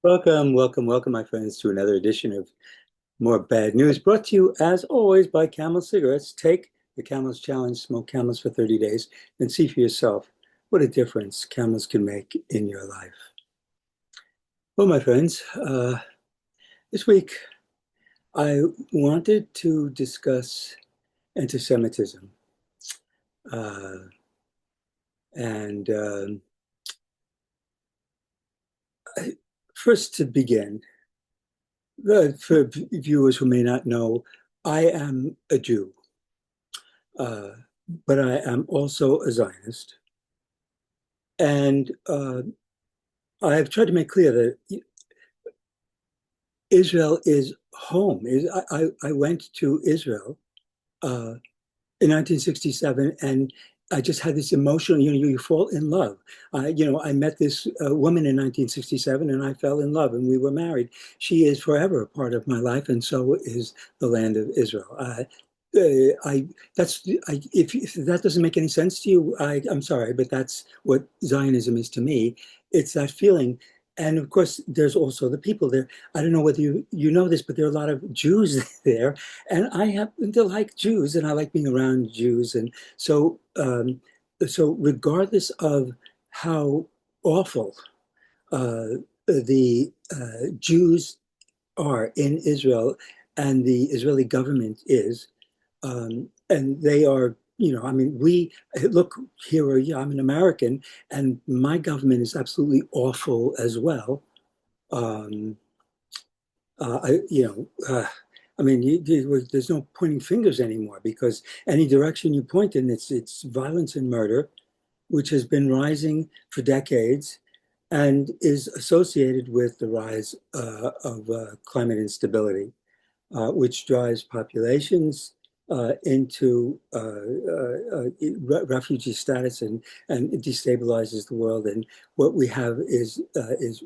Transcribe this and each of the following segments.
Welcome, welcome, welcome, my friends, to another edition of More Bad News, brought to you, as always, by Camel Cigarettes. Take the Camel's Challenge, smoke Camels for 30 days, and see for yourself what a difference Camels can make in your life. Well, my friends, this week I wanted to discuss anti-Semitism. Uh, and First, to begin, for viewers who may not know, I am a Jew. Uh, but I am also a Zionist. And I've tried to make clear that Israel is home. I went to Israel uh, in 1967, and I just had this emotional, you fall in love. I met this woman in 1967, and I fell in love, and we were married. She is forever a part of my life, and so is the land of Israel. I that's if that doesn't make any sense to you, I'm sorry, but that's what Zionism is to me. It's that feeling. And of course, there's also the people there. I don't know whether you know this, but there are a lot of Jews there, and I happen to like Jews, and I like being around Jews. And so regardless of how awful the Jews are in Israel and the Israeli government is, and they are, I mean, we look here. I'm an American, and my government is absolutely awful as well. Um, I, you I mean, there's no pointing fingers anymore because any direction you point in, it's violence and murder, which has been rising for decades and is associated with the rise of climate instability, which drives populations into refugee status and it destabilizes the world. And what we have is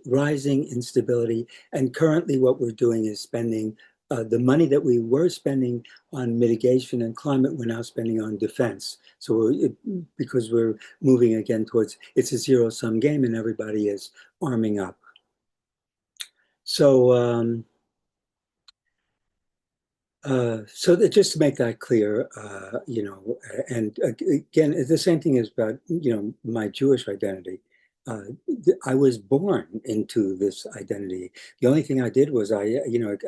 rising instability. And currently, what we're doing is spending the money that we were spending on mitigation and climate, we're now spending on defense. So because we're moving again towards it's a zero-sum game, and everybody is arming up. So. So that just to make that clear, and again, the same thing is about, my Jewish identity. I was born into this identity. The only thing I did was I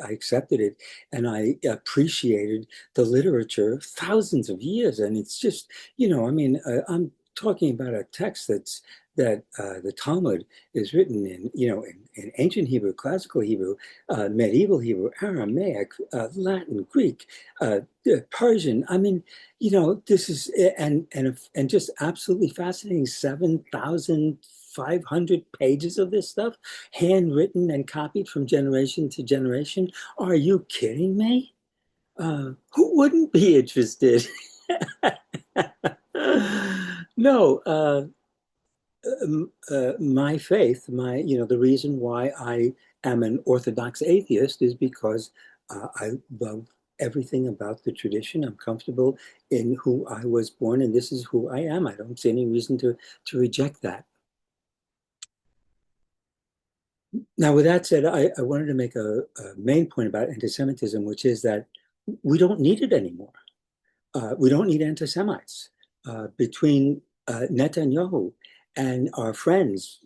accepted it and I appreciated the literature thousands of years. And it's just, I mean, I'm talking about a text that the Talmud is written in ancient Hebrew, classical Hebrew, medieval Hebrew, Aramaic, Latin, Greek, Persian. I mean, this is and just absolutely fascinating. 7,500 pages of this stuff, handwritten and copied from generation to generation. Are you kidding me? Who wouldn't be interested? No, my faith, the reason why I am an Orthodox atheist is because I love everything about the tradition. I'm comfortable in who I was born, and this is who I am. I don't see any reason to reject that. Now, with that said, I wanted to make a main point about anti-Semitism, which is that we don't need it anymore. We don't need anti-Semites. Between Netanyahu and our friends,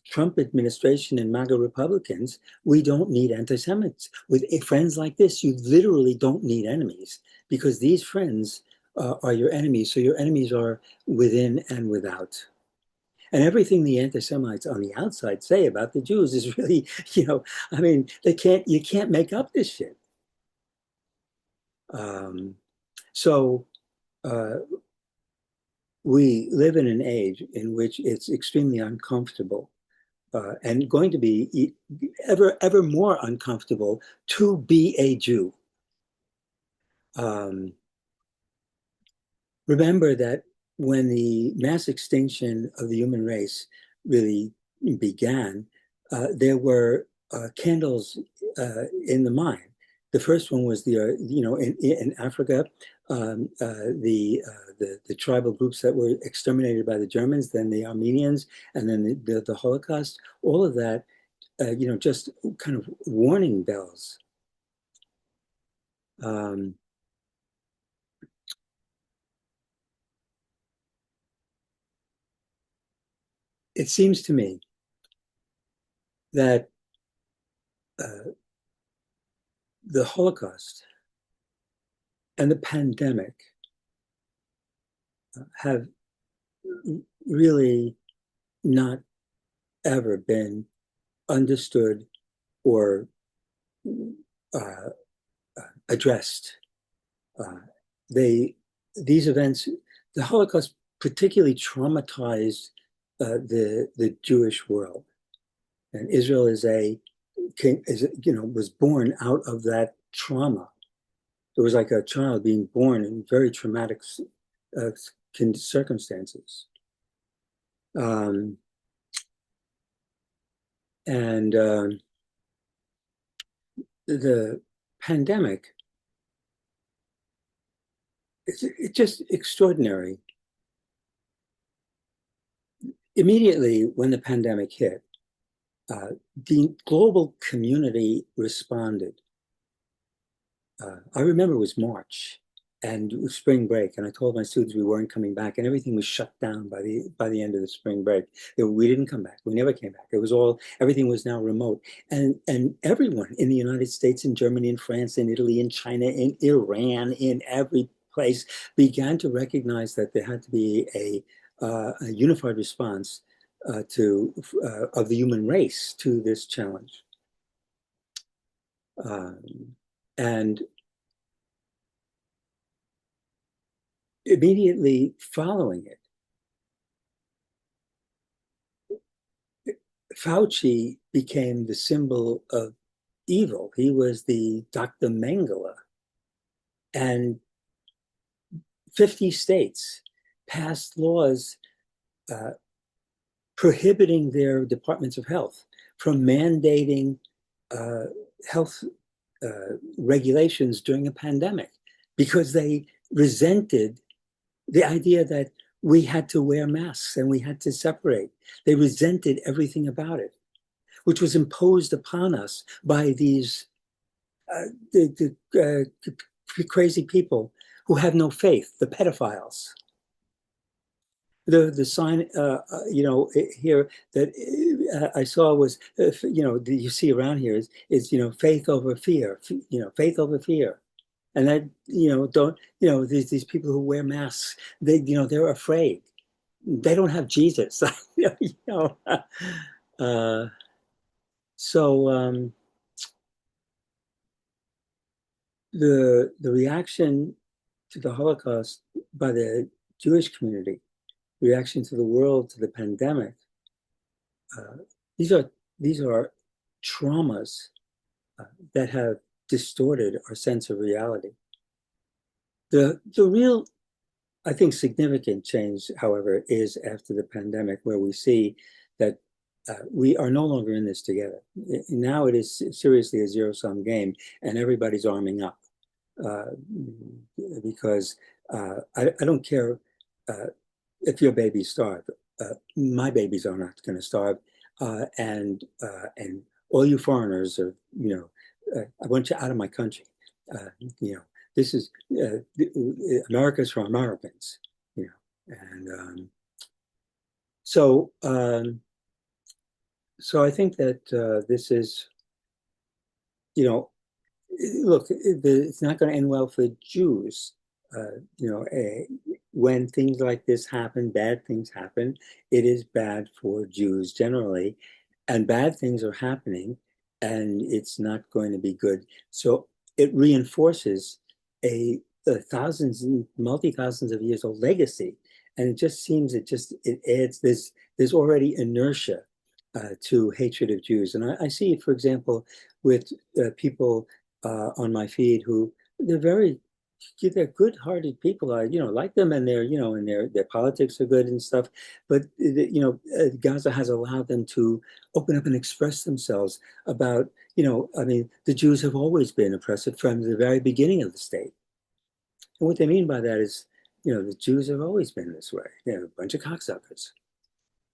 Trump administration and MAGA Republicans, we don't need anti-Semites. With friends like this, you literally don't need enemies because these friends are your enemies. So your enemies are within and without. And everything the anti-Semites on the outside say about the Jews is really, I mean, you can't make up this shit. Um, so uh, we live in an age in which it's extremely uncomfortable and going to be ever more uncomfortable to be a Jew. Um, Remember that when the mass extinction of the human race really began, there were candles in the mine. The first one was in Africa, the tribal groups that were exterminated by the Germans, then the Armenians, and then the Holocaust. All of that just kind of warning bells. Um, it seems to me that uh, the Holocaust and the pandemic have really not ever been understood or uh, addressed. Uh, they these events, the Holocaust particularly traumatized the Jewish world, and Israel was born out of that trauma. It was like a child being born in very traumatic uh, circumstances. Um, and the pandemic, it's just extraordinary. Immediately when the pandemic hit, the global community responded. I remember it was March and it was spring break, and I told my students we weren't coming back, and everything was shut down by the end of the spring break. We didn't come back. We never came back. Everything was now remote, and everyone in the United States, in Germany, in France, in Italy, in China, in Iran, in every place began to recognize that there had to be a unified response to of the human race to this challenge. Um, and immediately following it, Fauci became the symbol of evil. He was the Dr. Mengele. And 50 states passed laws uh, prohibiting their departments of health from mandating uh, health regulations during a pandemic because they resented the idea that we had to wear masks and we had to separate. They resented everything about it, which was imposed upon us by these crazy people who have no faith, the pedophiles. The sign, here that I saw was, that you see around here is faith over fear, faith over fear. And that, don't, these people who wear masks, they're afraid. They don't have Jesus. you know, uh, so the reaction to the Holocaust by the Jewish community, reaction to the world to the pandemic, uh, these are these are traumas uh, that have distorted our sense of reality. The real, I think, significant change, however, is after the pandemic, where we see that we are no longer in this together. Now it is seriously a zero-sum game, and everybody's arming up uh, because I don't care if your babies starve. My babies are not going to starve, and all you foreigners are, I want you out of my country. You know, this is America's for Americans. And so so I think that this is, you know, look, it's not going to end well for Jews. When things like this happen, bad things happen, it is bad for Jews generally, and bad things are happening, and it's not going to be good. So it reinforces a thousands and multi thousands of years old legacy, and it just seems it adds this. There's already inertia to hatred of Jews, and I see it, for example, with people on my feed who they're good-hearted people. I like them, and their politics are good and stuff. But Gaza has allowed them to open up and express themselves about I mean, the Jews have always been oppressive from the very beginning of the state. And what they mean by that is the Jews have always been this way. They're a bunch of cocksuckers.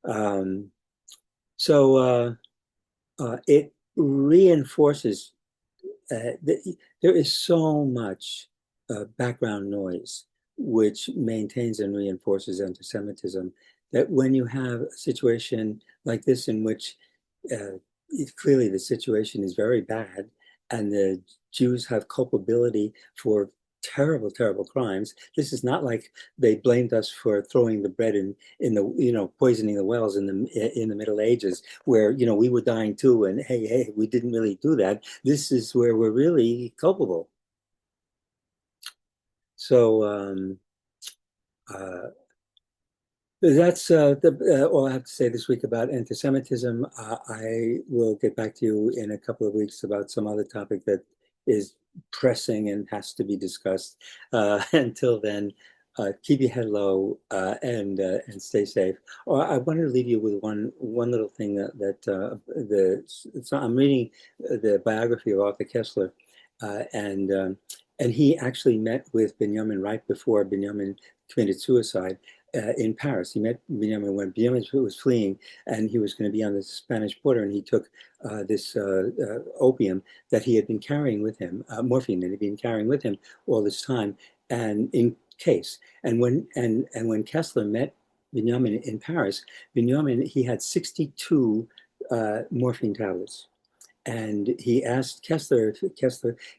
Um, so it reinforces there is so much background noise which maintains and reinforces anti-Semitism that when you have a situation like this in which uh, clearly the situation is very bad and the Jews have culpability for terrible, terrible crimes. This is not like they blamed us for throwing the bread in the, poisoning the wells in the Middle Ages, where, we were dying too, and hey, we didn't really do that. This is where we're really culpable. So uh, that's all I have to say this week about anti-Semitism. I will get back to you in a couple of weeks about some other topic that is pressing and has to be discussed. Until then, keep your head low and stay safe. I wanted to leave you with one little thing so I'm reading the biography of Arthur Kessler, and he actually met with Benjamin right before Benjamin committed suicide in Paris. He met Benjamin when Benjamin was fleeing and he was going to be on the Spanish border, and he took this opium that he had been carrying with him, morphine that he'd been carrying with him all this time, and in case. And when Kessler met Benjamin in Paris, Benjamin, he had 62 morphine tablets, and he asked Kessler,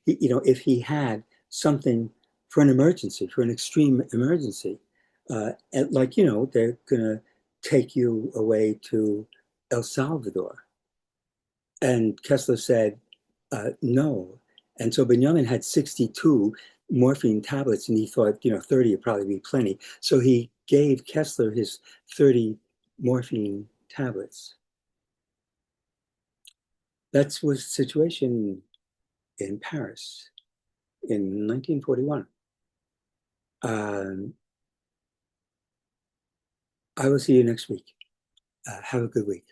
if he had something for an emergency, for an extreme emergency, and like they're gonna take you away to El Salvador, and Kessler said no, and so Benjamin had 62 morphine tablets, and he thought 30 would probably be plenty, so he gave Kessler his 30 morphine tablets. That was the situation in Paris in 1941. Um, I will see you next week. Have a good week.